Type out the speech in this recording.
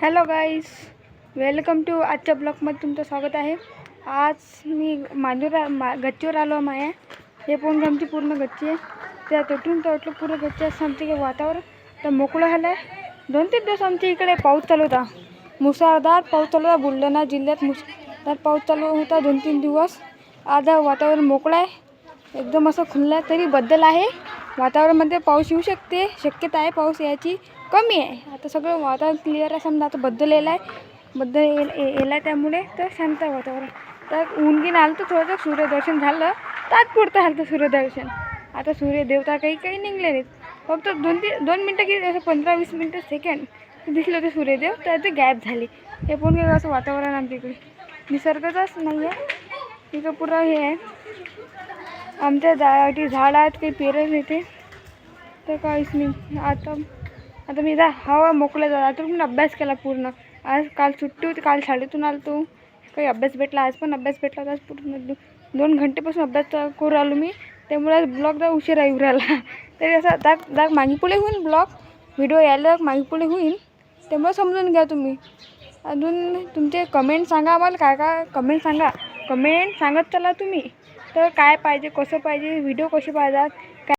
Hello guys, welcome to आजच्या ब्लॉगमध्ये तुमचं स्वागत आहे. आज मी गच्चीवर आलो आहे. हे पण आमची पूर्ण गच्ची आहे. त्या तोटून पूर्ण गच्ची असं आमचं की वातावरण तर मोकळं झालं आहे. 2-3 दिवस आमच्या इकडे पाऊस चालू होता. मुसळधार पाऊस चालू होता. बुलढाणा जिल्ह्यात मुसळधार पाऊस चालू होता 2-3 दिवस. आता वातावरण मोकळं आहे, एकदम असं खुलं आहे. तरी बदल आहे वातावरणामध्ये. पाऊस येऊ शकते, शक्यता आहे पाऊस याची कमी आहे. आता सगळं वातावरण क्लिअर आहे. समजा आता बदल येला आहे त्यामुळे तर शांत आहे वातावरण. तर ऊनगीन आलं तर थोडंसं सूर्यदर्शन झालं, तात्पुरतं झालं तर सूर्यदर्शन. आता सूर्यदेवता काही निघले नाहीत. फक्त 2 मिनटं की असं 15-20 मिनटं सेकंड दिसले होते सूर्यदेव, तर ते गायब झाले. हे पण काही असं वातावरण आमच्या इकडे निसर्गाचंच नाही आहे. इकडं पुरं हे आहे. आमच्या झाड आहेत, काही पेरत येते तर काहीच नाही. आता मी हवा मोकळं झाला. आता पण अभ्यास केला पूर्ण. काल सुट्टी होती, काल शाळेतून आलो तो काही अभ्यास भेटला. आज पण अभ्यास भेटला. आज पूर्ण 2 घंटेपासून अभ्यास करू आलो मी. त्यामुळे ब्लॉग उशिरा येऊ राहिला. तरी असं दाग मागे पुढे होईल. व्हिडिओ यायला मागे पुढे होईल, त्यामुळे समजून घ्या तुम्ही. अजून तुमचे कमेंट सांगा आम्हाला. काय कमेंट सांगत चला तुम्ही. तर काय पाहिजे, कसं पाहिजे, व्हिडिओ कसे पाहिजेत,